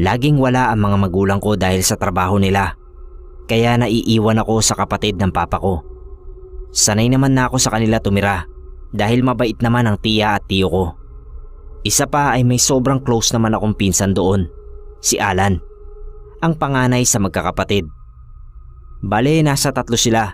Laging wala ang mga magulang ko dahil sa trabaho nila. Kaya naiiwan ako sa kapatid ng papa ko. Sanay naman na ako sa kanila tumira dahil mabait naman ang tiya at tiyo ko. Isa pa ay may sobrang close naman akong pinsan doon, si Alan, ang panganay sa magkakapatid. Bale, nasa 3 sila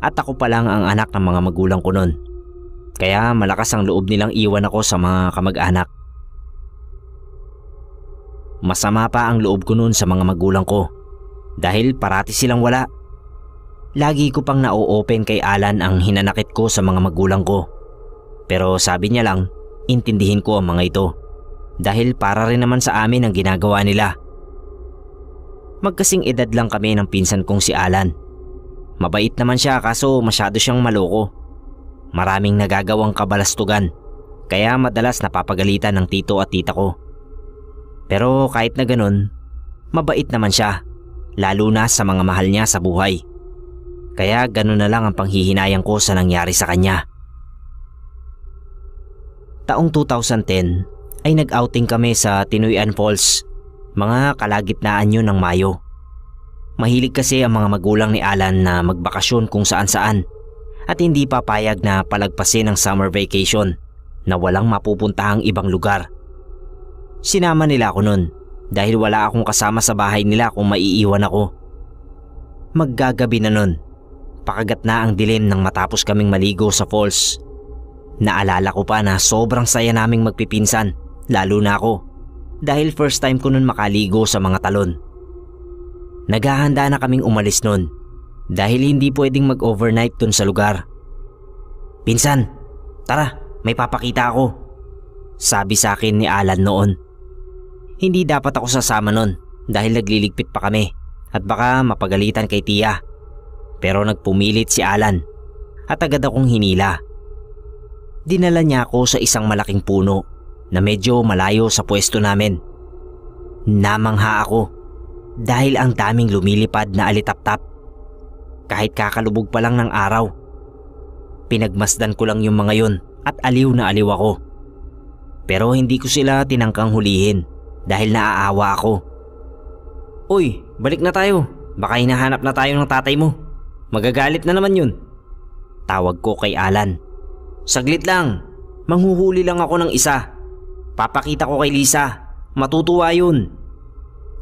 at ako pa lang ang anak ng mga magulang ko noon. Kaya malakas ang loob nilang iwan ako sa mga kamag-anak. Masama pa ang loob ko noon sa mga magulang ko dahil parati silang wala. Lagi ko pang na-open kay Alan ang hinanakit ko sa mga magulang ko. Pero sabi niya lang, intindihin ko ang mga ito dahil para rin naman sa amin ang ginagawa nila. Magkasing edad lang kami ng pinsan kong si Alan. Mabait naman siya kaso masyado siyang maloko. Maraming nagagawang kabalastugan kaya madalas napapagalitan ng tito at tita ko. Pero kahit na ganun, mabait naman siya, lalo na sa mga mahal niya sa buhay. Kaya ganun na lang ang panghihinayang ko sa nangyari sa kanya. Taong 2010 ay nag-outing kami sa Tinoyan Falls, mga kalagitnaan yun ng Mayo. Mahilig kasi ang mga magulang ni Alan na magbakasyon kung saan-saan at hindi papayag na palagpasin ang summer vacation na walang mapupuntahang ibang lugar. Sinama nila ako nun dahil wala akong kasama sa bahay nila kung maiiwan ako. Maggagabi na nun, pakagat na ang dilim nang matapos kaming maligo sa falls. Naalala ko pa na sobrang saya naming magpipinsan, lalo na ako, dahil first time ko nun makaligo sa mga talon. Naghahanda na kaming umalis nun dahil hindi pwedeng mag-overnight dun sa lugar. "Pinsan, tara, may papakita ako," sabi sa akin ni Alan noon. Hindi dapat ako sasama nun dahil nagliligpit pa kami at baka mapagalitan kay tiya. Pero nagpumilit si Alan at agad akong hinila. Dinala niya ako sa isang malaking puno na medyo malayo sa pwesto namin. Namangha ako dahil ang daming lumilipad na alitaptap. Kahit kakalubog pa lang ng araw. Pinagmasdan ko lang yung mga yun at aliw na aliw ako. Pero hindi ko sila tinangkang hulihin dahil naaawa ako. "Uy, balik na tayo. Baka hinahanap na tayo ng tatay mo. Magagalit na naman yun," tawag ko kay Alan. "Saglit lang. Manghuhuli lang ako ng isa. Papakita ko kay Lisa. Matutuwa yun."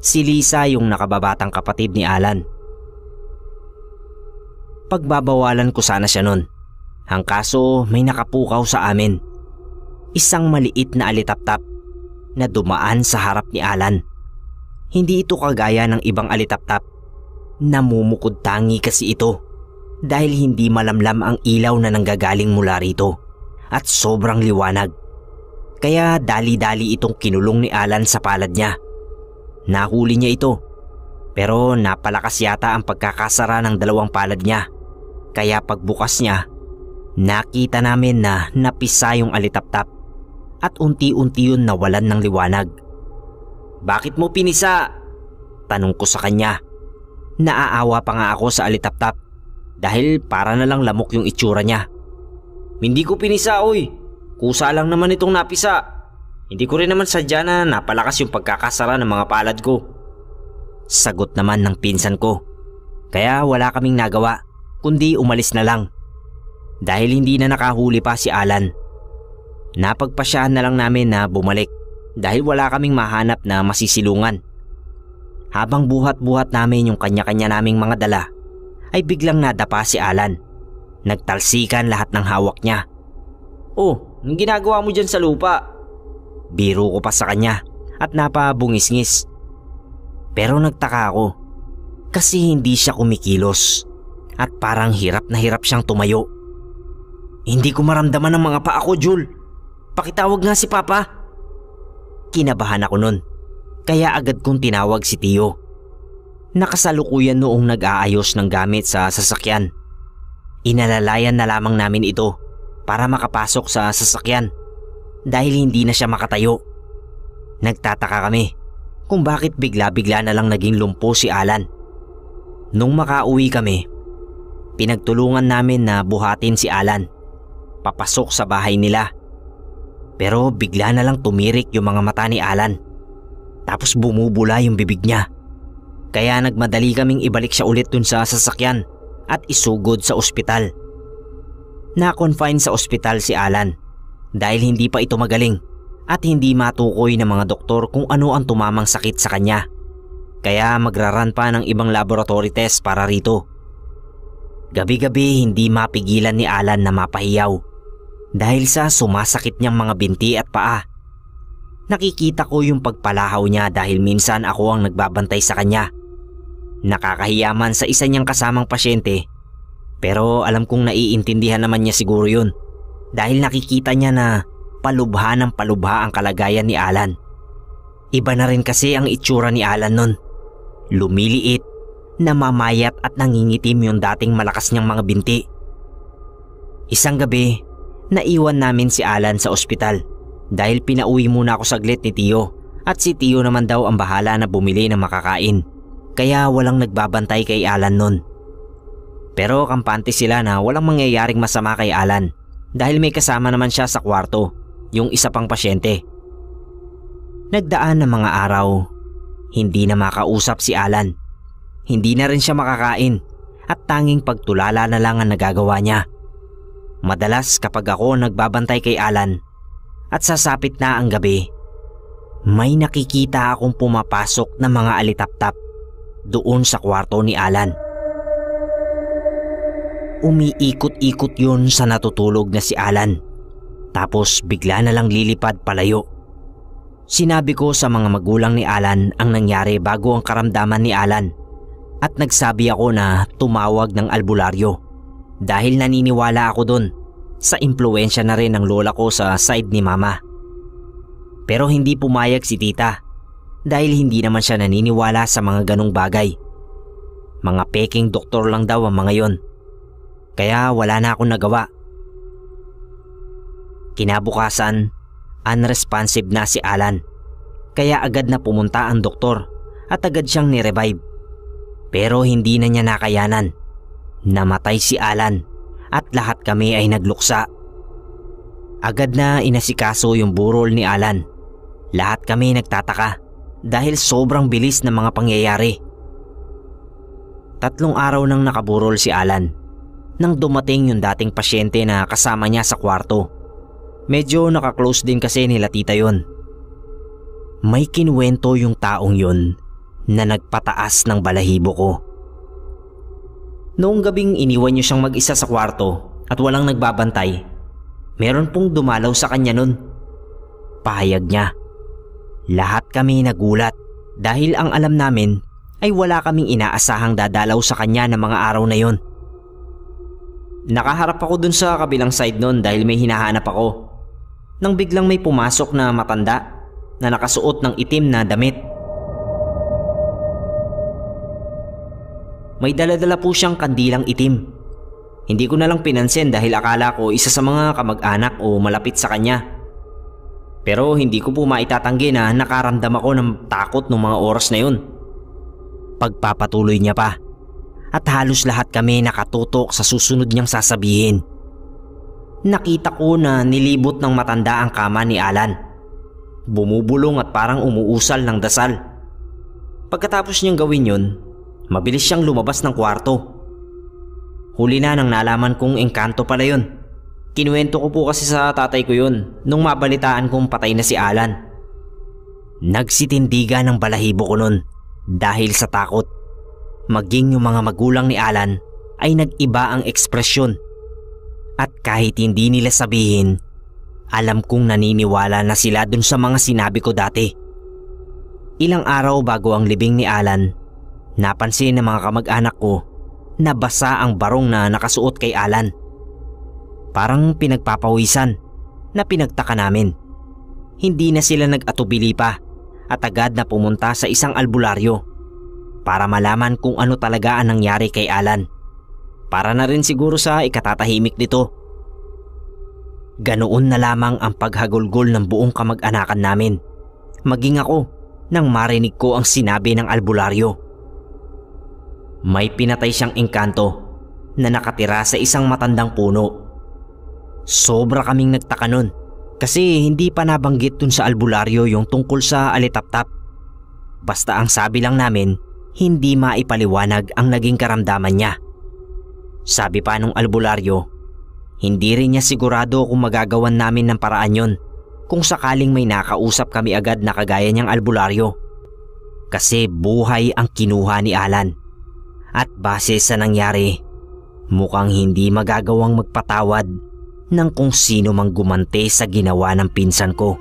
Si Lisa yung nakababatang kapatid ni Alan. Pagbabawalan ko sana siya nun. Ang kaso may nakapukaw sa amin. Isang maliit na alitaptap na dumaan sa harap ni Alan. Hindi ito kagaya ng ibang alitaptap. Namumukod tangi kasi ito dahil hindi malamlam ang ilaw na nanggagaling mula rito at sobrang liwanag. Kaya dali-dali itong kinulong ni Alan sa palad niya. Nahuli niya ito pero napalakas yata ang pagkakasara ng 2 palad niya. Kaya pagbukas niya, nakita namin na napisa yung alitaptap at unti-unti yun nawalan ng liwanag. "Bakit mo pinisa?" tanong ko sa kanya. Naaawa pa nga ako sa alitaptap dahil para na lang lamok yung itsura niya. "Hindi ko pinisa, oy. Kusa lang naman itong napisa. Hindi ko rin naman sadya na napalakas yung pagkakasara ng mga palad ko," sagot naman ng pinsan ko. Kaya wala kaming nagawa kundi umalis na lang dahil hindi na nakahuli pa si Alan. Napagpasyahan na lang namin na bumalik dahil wala kaming mahanap na masisilungan. Habang buhat-buhat namin yung kanya-kanya naming mga dala, ay biglang nadapa si Alan. Nagtalsikan lahat ng hawak niya. "Oh, anong ginagawa mo dyan sa lupa?" Biro ko pa sa kanya at napabungis-ngis. Pero nagtaka ako kasi hindi siya kumikilos at parang hirap na hirap siyang tumayo. "Hindi ko maramdaman ang mga paa ko, Jul. Pakitawag nga si Papa." Kinabahan ako nun, kaya agad kong tinawag si Tio. Nakasalukuyan noong nag-aayos ng gamit sa sasakyan. Inalalayan na lamang namin ito para makapasok sa sasakyan dahil hindi na siya makatayo. Nagtataka kami kung bakit bigla-bigla na lang naging lumpo si Alan. Nung makauwi kami, pinagtulungan namin na buhatin si Alan papasok sa bahay nila. Pero bigla na lang tumirik yung mga mata ni Alan. tapos bumubula yung bibig niya. Kaya nagmadali kaming ibalik siya ulit dun sa sasakyan at isugod sa ospital. Na-confine sa ospital si Alan dahil hindi pa ito magaling at hindi matukoy ng mga doktor kung ano ang tumamang sakit sa kanya. Kaya magraran pa ng ibang laboratory test para rito. Gabi-gabi hindi mapigilan ni Alan na mapahiyaw dahil sa sumasakit niyang mga binti at paa. Nakikita ko yung pagpalahaw niya dahil minsan ako ang nagbabantay sa kanya. Nakakahiyaman sa isa niyang kasamang pasyente, pero alam kong naiintindihan naman niya siguro yun dahil nakikita niya na palubha ng palubha ang kalagayan ni Alan. Iba na rin kasi ang itsura ni Alan nun. Lumiliit, namamayat at nangingitim yung dating malakas niyang mga binti. Isang gabi, naiwan namin si Alan sa ospital dahil pinauwi muna ako saglit ni Tio at si Tio naman daw ang bahala na bumili ng makakain. Kaya walang nagbabantay kay Alan nun. Pero kampante sila na walang mangyayaring masama kay Alan dahil may kasama naman siya sa kwarto, yung isa pang pasyente. Nagdaan ng mga araw, hindi na makausap si Alan. Hindi na rin siya makakain at tanging pagtulala na lang ang nagagawa niya. Madalas kapag ako nagbabantay kay Alan at sasapit na ang gabi, may nakikita akong pumapasok na mga alitaptap doon sa kwarto ni Alan. Umiikot-ikot yun sa natutulog na si Alan. Tapos bigla na lang lilipad palayo. Sinabi ko sa mga magulang ni Alan ang nangyari bago ang karamdaman ni Alan. At nagsabi ako na tumawag ng albularyo. Dahil naniniwala ako dun sa impluensya na rin ng lola ko sa side ni mama. Pero hindi pumayag si tita. Dahil hindi naman siya naniniwala sa mga ganong bagay. Mga peking doktor lang daw ang mga yon. Kaya wala na akong nagawa. Kinabukasan, unresponsive na si Alan. Kaya agad na pumunta ang doktor at agad siyang ni-revive. Pero hindi na niya nakayanan. Namatay si Alan at lahat kami ay nagluksa. Agad na inasikaso yung burol ni Alan. Lahat kami nagtataka dahil sobrang bilis ng mga pangyayari. 3 araw nang nakaburol si Alan nang dumating yung dating pasyente na kasama niya sa kwarto. Medyo nakaklose din kasi nila tita yon. May kinuwento yung taong yon na nagpataas ng balahibo ko. Noong gabing iniwan niyo siyang mag-isa sa kwarto at walang nagbabantay, meron pong dumalaw sa kanya nun. Pahayag niya. Lahat kami nagulat dahil ang alam namin ay wala kaming inaasahang dadalaw sa kanya ng mga araw na yon. Nakaharap ako dun sa kabilang side nun dahil may hinahanap ako. Nang biglang may pumasok na matanda na nakasuot ng itim na damit. May dala-dala po siyang kandilang itim. Hindi ko na lang pinansin dahil akala ko isa sa mga kamag-anak o malapit sa kanya. Pero hindi ko po maitatanggi na nakaramdam ako ng takot ng mga oras na yun. Pagpapatuloy niya pa at halos lahat kami nakatutok sa susunod niyang sasabihin. Nakita ko na nilibot ng matanda ang kama ni Alan. Bumubulong at parang umuusal ng dasal. Pagkatapos niyang gawin yun, mabilis siyang lumabas ng kwarto. Huli na nang nalaman kong engkanto pala yun. Kinuwento ko po kasi sa tatay ko yun nung mabalitaan kong patay na si Alan. Nagsitindiga ng balahibo ko nun dahil sa takot. Maging yung mga magulang ni Alan ay nag-iba ang ekspresyon. At kahit hindi nila sabihin, alam kong naniniwala na sila dun sa mga sinabi ko dati. Ilang araw bago ang libing ni Alan, napansin ng mga kamag-anak ko na basa ang barong na nakasuot kay Alan. Parang pinagpapawisan na pinagtaka namin. Hindi na sila nag-atubili pa at agad na pumunta sa isang albularyo para malaman kung ano talaga ang nangyari kay Alan. Para na rin siguro sa ikatatahimik nito. Ganoon na lamang ang paghagulgol ng buong kamag-anakan namin. Maging ako nang marinig ko ang sinabi ng albularyo. May pinatay siyang engkanto na nakatira sa isang matandang puno. Sobra kaming nagtaka nun kasi hindi pa nabanggit dun sa albularyo yung tungkol sa alitaptap. Basta ang sabi lang namin, hindi maipaliwanag ang naging karamdaman niya. Sabi pa nung albularyo, hindi rin niya sigurado kung magagawan namin ng paraan yon kung sakaling may nakausap kami agad na kagaya niyang albularyo. Kasi buhay ang kinuha ni Alan. At base sa nangyari, mukhang hindi magagawang magpatawad ng kung sino mang gumante sa ginawa ng pinsan ko.